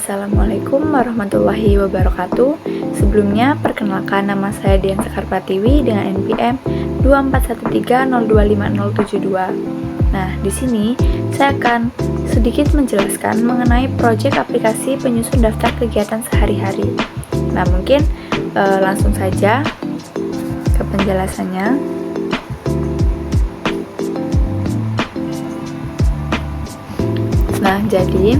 Assalamualaikum warahmatullahi wabarakatuh. Sebelumnya, perkenalkan nama saya Dian Sekar Pratiwi dengan NPM 2413025072. Nah, di sini saya akan sedikit menjelaskan mengenai proyek aplikasi penyusun daftar kegiatan sehari-hari. Nah, mungkin langsung saja ke penjelasannya. Nah, jadi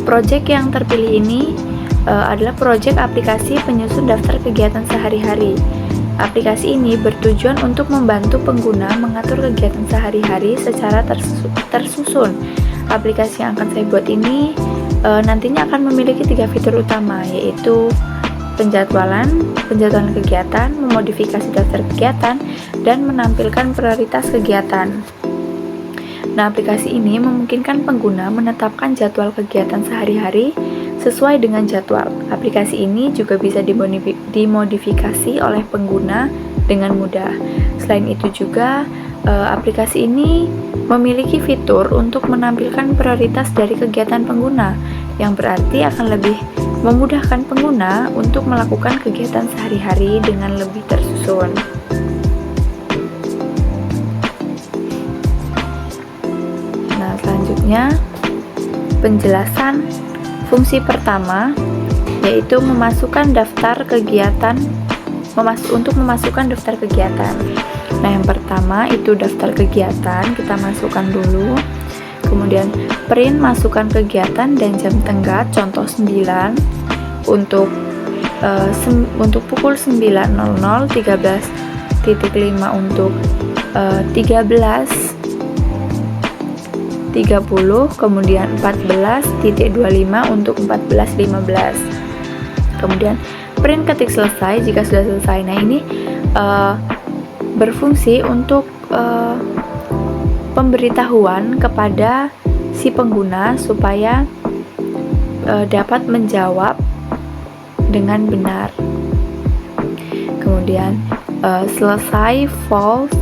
proyek yang terpilih ini adalah proyek aplikasi penyusun daftar kegiatan sehari-hari. Aplikasi ini bertujuan untuk membantu pengguna mengatur kegiatan sehari-hari secara tersusun. Aplikasi yang akan saya buat ini nantinya akan memiliki 3 fitur utama, yaitu penjadwalan kegiatan, memodifikasi daftar kegiatan, dan menampilkan prioritas kegiatan. Nah, aplikasi ini memungkinkan pengguna menetapkan jadwal kegiatan sehari-hari sesuai dengan jadwal. Aplikasi ini juga bisa dimodifikasi oleh pengguna dengan mudah. Selain itu juga, aplikasi ini memiliki fitur untuk menampilkan prioritas dari kegiatan pengguna, yang berarti akan lebih memudahkan pengguna untuk melakukan kegiatan sehari-hari dengan lebih tersusun. Selanjutnya, penjelasan fungsi pertama, yaitu memasukkan daftar kegiatan, untuk memasukkan daftar kegiatan. Nah, yang pertama itu daftar kegiatan, kita masukkan dulu. Kemudian print masukkan kegiatan dan jam tenggat, contoh 9 untuk pukul 9.00, 13.5 untuk 13.30, kemudian 14.25 untuk 14.15. Kemudian print ketik selesai jika sudah selesai. Nah, ini berfungsi untuk pemberitahuan kepada si pengguna supaya dapat menjawab dengan benar. Kemudian selesai false,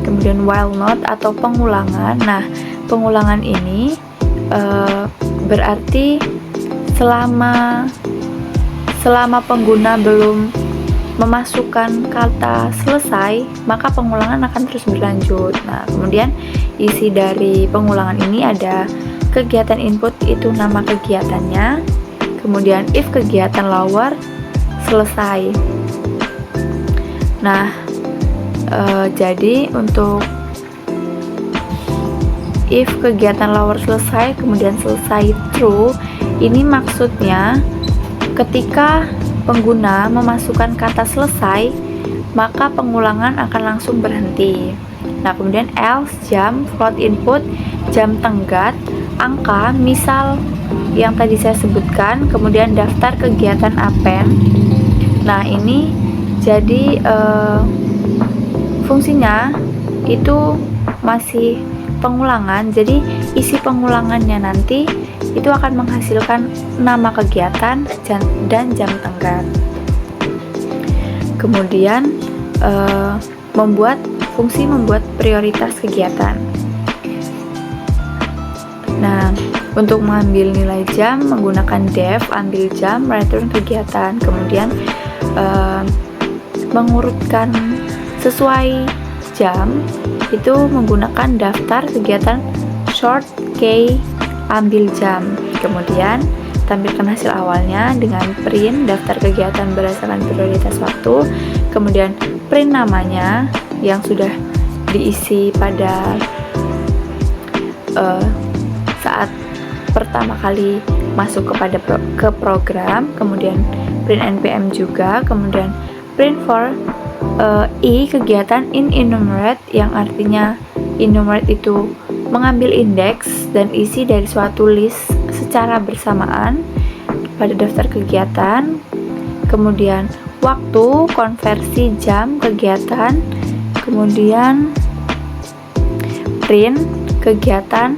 kemudian while not atau pengulangan. Nah, pengulangan ini berarti selama pengguna belum memasukkan kata selesai, maka pengulangan akan terus berlanjut. Nah, kemudian isi dari pengulangan ini ada kegiatan input, itu nama kegiatannya, kemudian if kegiatan lower selesai. Nah, jadi untuk if kegiatan lower selesai, kemudian selesai true, ini maksudnya ketika pengguna memasukkan kata selesai, maka pengulangan akan langsung berhenti. Nah, kemudian else jam, float input, jam tenggat, angka, misal yang tadi saya sebutkan, kemudian daftar kegiatan append. Nah, ini jadi fungsinya itu masih pengulangan, jadi isi pengulangannya nanti itu akan menghasilkan nama kegiatan dan jam tenggat. Kemudian membuat prioritas kegiatan. Nah, untuk mengambil nilai jam menggunakan def, ambil jam, return kegiatan, kemudian mengurutkan sesuai jam itu menggunakan daftar kegiatan short key, ambil jam. Kemudian tampilkan hasil awalnya dengan print daftar kegiatan berdasarkan prioritas waktu, kemudian print namanya yang sudah diisi pada saat pertama kali masuk ke program, kemudian print NPM juga, kemudian print for kegiatan in enumerate, yang artinya enumerate itu mengambil indeks dan isi dari suatu list secara bersamaan pada daftar kegiatan. Kemudian waktu, konversi jam kegiatan, kemudian print kegiatan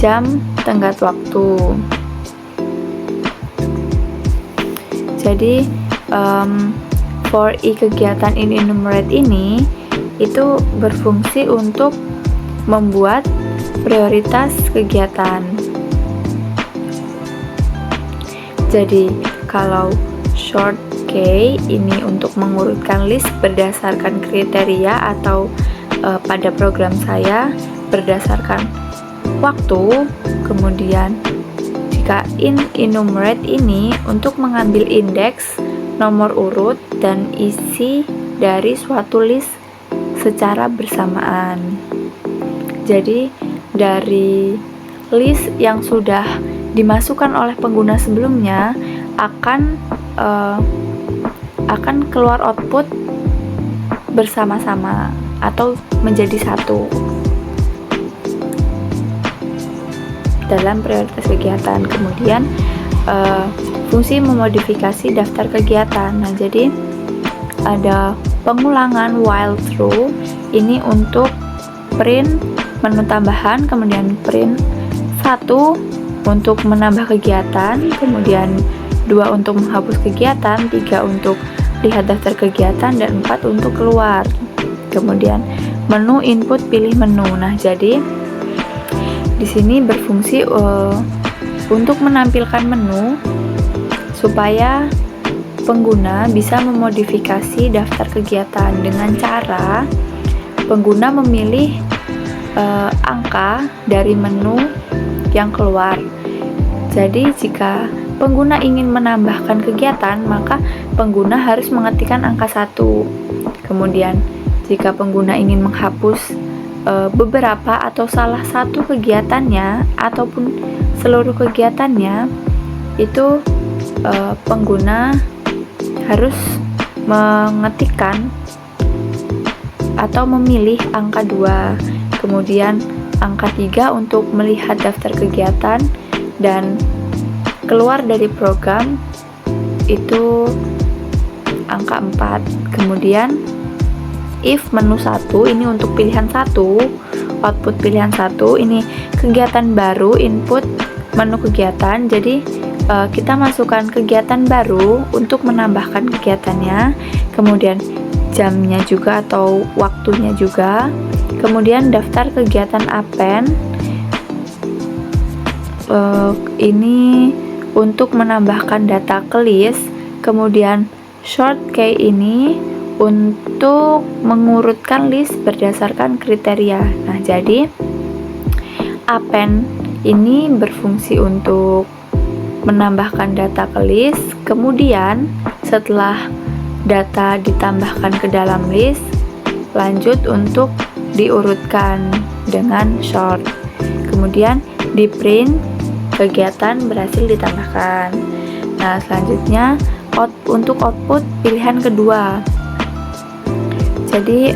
jam tenggat waktu. Jadi for kegiatan in enumerate ini itu berfungsi untuk membuat prioritas kegiatan. Jadi kalau short key ini untuk mengurutkan list berdasarkan kriteria atau pada program saya berdasarkan waktu. Kemudian jika enumerate ini untuk mengambil indeks, nomor urut, dan isi dari suatu list secara bersamaan. Jadi dari list yang sudah dimasukkan oleh pengguna sebelumnya akan keluar output bersama-sama atau menjadi satu dalam prioritas kegiatan. Kemudian fungsi memodifikasi daftar kegiatan. Nah, jadi ada pengulangan while true ini untuk print menu tambahan, kemudian print 1 untuk menambah kegiatan, kemudian 2 untuk menghapus kegiatan, 3 untuk lihat daftar kegiatan, dan 4 untuk keluar. Kemudian menu input pilih menu. Nah, jadi di sini berfungsi untuk menampilkan menu supaya pengguna bisa memodifikasi daftar kegiatan dengan cara pengguna memilih angka dari menu yang keluar. Jadi jika pengguna ingin menambahkan kegiatan, maka pengguna harus mengetikkan angka 1. Kemudian jika pengguna ingin menghapus beberapa atau salah satu kegiatannya ataupun seluruh kegiatannya, itu pengguna harus mengetikkan atau memilih angka 2, kemudian angka 3 untuk melihat daftar kegiatan, dan keluar dari program itu angka 4. Kemudian if menu 1 ini untuk pilihan 1, output pilihan 1 ini kegiatan baru, input menu kegiatan. Jadi kita masukkan kegiatan baru untuk menambahkan kegiatannya, kemudian jamnya juga atau waktunya juga, kemudian daftar kegiatan append ini untuk menambahkan data ke list, kemudian short key ini untuk mengurutkan list berdasarkan kriteria. Nah, jadi append ini berfungsi untuk menambahkan data ke list, kemudian setelah data ditambahkan ke dalam list, lanjut untuk diurutkan dengan short. Kemudian di print kegiatan berhasil ditambahkan. Nah, selanjutnya untuk output pilihan kedua. Jadi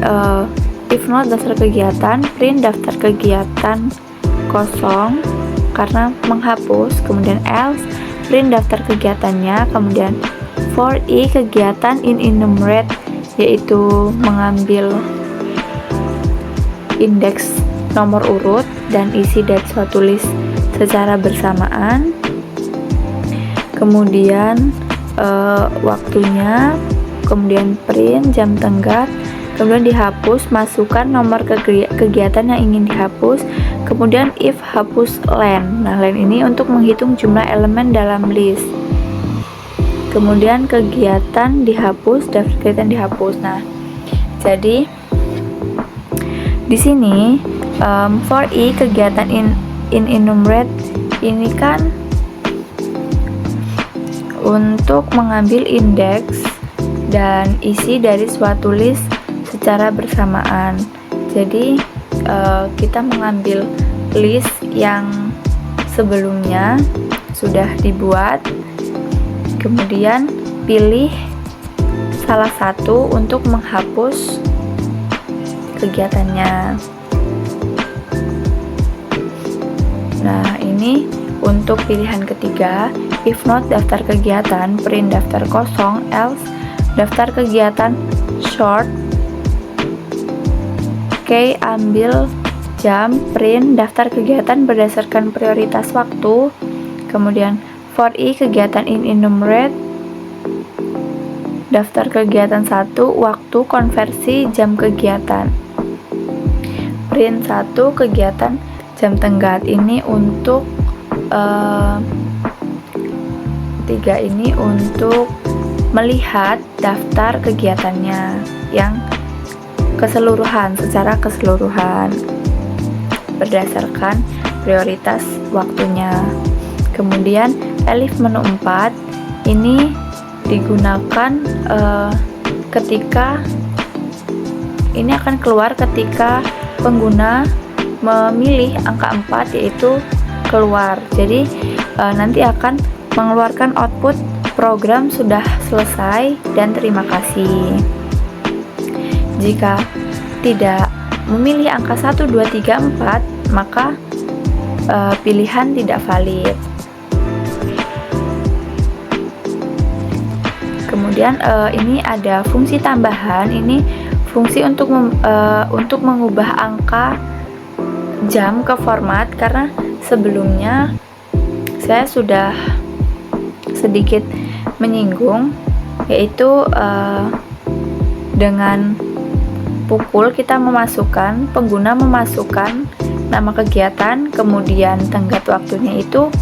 if not daftar kegiatan, print daftar kegiatan kosong karena menghapus, kemudian else print daftar kegiatannya, kemudian for i kegiatan in enumerate yaitu mengambil indeks nomor urut dan isi dari suatu list secara bersamaan. Kemudian waktunya, kemudian print jam tenggat, kemudian dihapus, masukkan nomor kegiatan yang ingin dihapus, kemudian if hapus len. Nah, len ini untuk menghitung jumlah elemen dalam list. Kemudian kegiatan dihapus, daftar kegiatan dihapus. Nah, jadi di sini for i kegiatan in enumerate ini kan untuk mengambil indeks dan isi dari suatu list secara bersamaan. Jadi kita mengambil list yang sebelumnya sudah dibuat, kemudian pilih salah satu untuk menghapus kegiatannya. Nah, ini untuk pilihan ketiga, if not daftar kegiatan, print daftar kosong, else daftar kegiatan short key ambil jam, print daftar kegiatan berdasarkan prioritas waktu, kemudian for i kegiatan in enumerate daftar kegiatan 1 waktu konversi jam kegiatan, print 1 kegiatan jam tenggat. Ini untuk 3 ini untuk melihat daftar kegiatannya yang keseluruhan, secara keseluruhan berdasarkan prioritas waktunya. Kemudian elif menu 4 ini digunakan ketika ini akan keluar ketika pengguna memilih angka 4, yaitu keluar. Jadi nanti akan mengeluarkan output program sudah selesai dan terima kasih. Jika tidak memilih angka 1, 2, 3, 4, maka pilihan tidak valid. Kemudian ini ada fungsi tambahan, ini fungsi untuk mengubah angka jam ke format, karena sebelumnya saya sudah sedikit menyinggung, yaitu dengan pukul kita pengguna memasukkan nama kegiatan, kemudian tenggat waktunya itu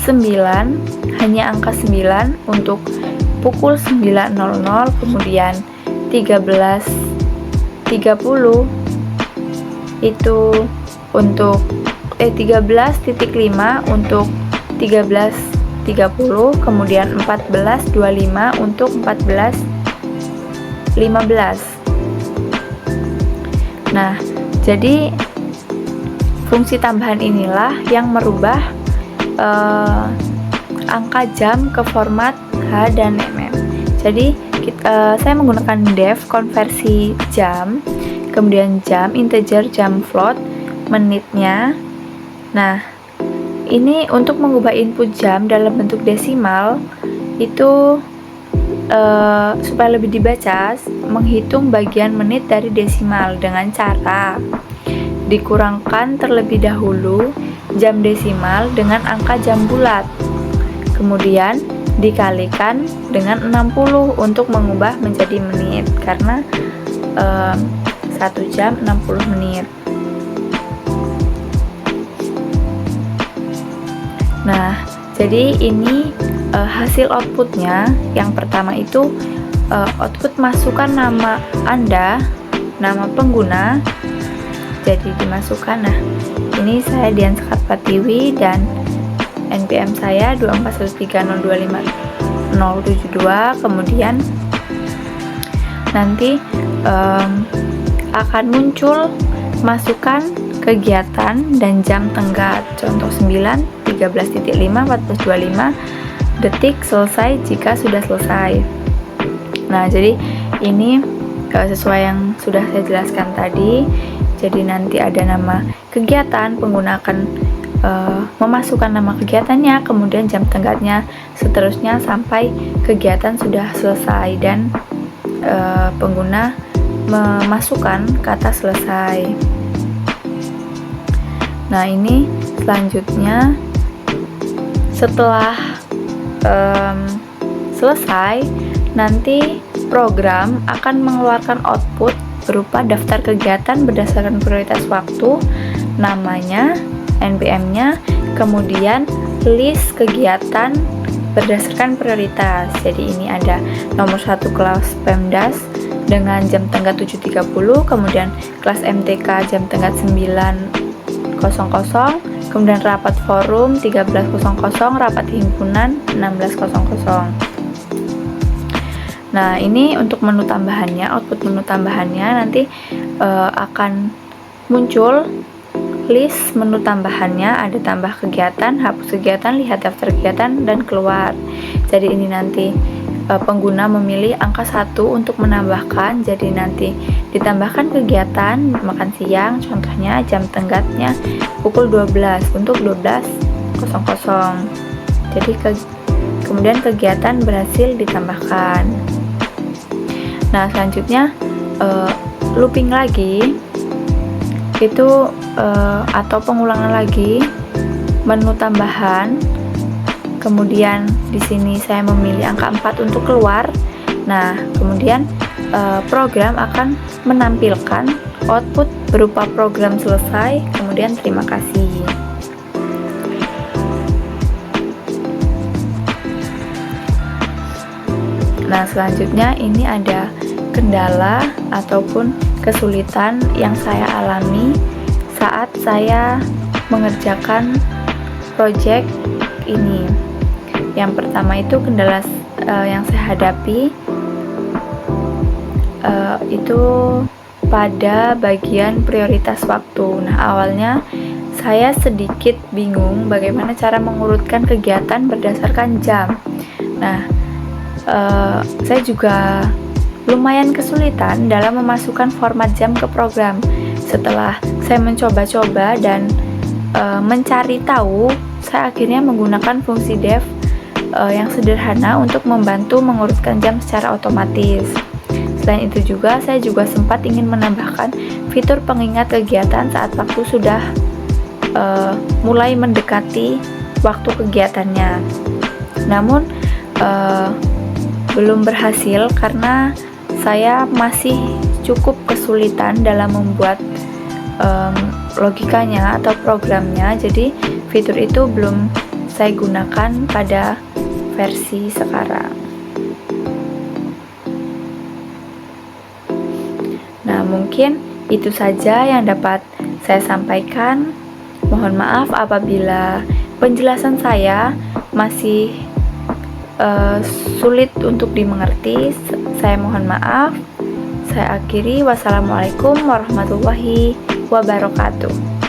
9, hanya angka 9 untuk pukul 9.00, kemudian 13.30 itu untuk 13.5 untuk 13.30, kemudian 14.25 untuk 14.15. Nah, jadi fungsi tambahan inilah yang merubah angka jam ke format H dan mm. Jadi saya menggunakan def konversi jam, kemudian jam integer, jam float, menitnya. Nah, ini untuk mengubah input jam dalam bentuk desimal itu supaya lebih dibaca, menghitung bagian menit dari desimal dengan cara dikurangkan terlebih dahulu jam desimal dengan angka jam bulat, kemudian dikalikan dengan 60 untuk mengubah menjadi menit, karena 1 jam 60 menit. Nah, jadi ini hasil outputnya. Yang pertama itu output masukkan nama Anda, nama pengguna, jadi dimasukkan. Nah, ini saya Dian Sekarpatiwi dan NPM saya 2413025.072. Kemudian nanti akan muncul masukkan kegiatan dan jam tenggat, contoh 9, 13.5, 14.25 detik selesai jika sudah selesai. Nah, jadi ini sesuai yang sudah saya jelaskan tadi. Jadi nanti ada nama kegiatan, pengguna akan memasukkan nama kegiatannya, kemudian jam tenggatnya, seterusnya sampai kegiatan sudah selesai dan pengguna memasukkan kata selesai. Nah, ini selanjutnya setelah selesai, nanti program akan mengeluarkan output berupa daftar kegiatan berdasarkan prioritas waktu, namanya, NPM-nya, kemudian list kegiatan berdasarkan prioritas. Jadi ini ada nomor 1 kelas Pemdas dengan jam tenggat 7.30, kemudian kelas MTK jam tenggat 9.00, kemudian rapat forum 13.00, rapat himpunan 16.00. Nah, ini untuk menu tambahannya, output menu tambahannya nanti akan muncul list menu tambahannya, ada tambah kegiatan, hapus kegiatan, lihat daftar kegiatan, dan keluar. Jadi ini nanti pengguna memilih angka 1 untuk menambahkan, jadi nanti ditambahkan kegiatan makan siang, contohnya jam tenggatnya pukul 12 untuk 12.00. Jadi kemudian kegiatan berhasil ditambahkan. Nah, selanjutnya looping lagi itu atau pengulangan lagi menu tambahan. Kemudian di sini saya memilih angka 4 untuk keluar. Nah, kemudian program akan menampilkan output berupa program selesai, kemudian terima kasih. Nah, selanjutnya ini ada kendala ataupun kesulitan yang saya alami saat saya mengerjakan project ini. Yang pertama itu kendala yang saya hadapi itu pada bagian prioritas waktu. Nah, awalnya saya sedikit bingung bagaimana cara mengurutkan kegiatan berdasarkan jam. Nah, saya juga lumayan kesulitan dalam memasukkan format jam ke program. Setelah saya mencoba-coba dan mencari tahu, saya akhirnya menggunakan fungsi dev yang sederhana untuk membantu mengurutkan jam secara otomatis. Selain itu juga, saya juga sempat ingin menambahkan fitur pengingat kegiatan saat waktu sudah mulai mendekati waktu kegiatannya. Namun belum berhasil karena saya masih cukup kesulitan dalam membuat logikanya atau programnya. Jadi fitur itu belum saya gunakan pada versi sekarang. Nah, mungkin itu saja yang dapat saya sampaikan. Mohon maaf apabila penjelasan saya masih sulit untuk dimengerti. Saya mohon maaf. Saya akhiri. Wassalamualaikum warahmatullahi wabarakatuh.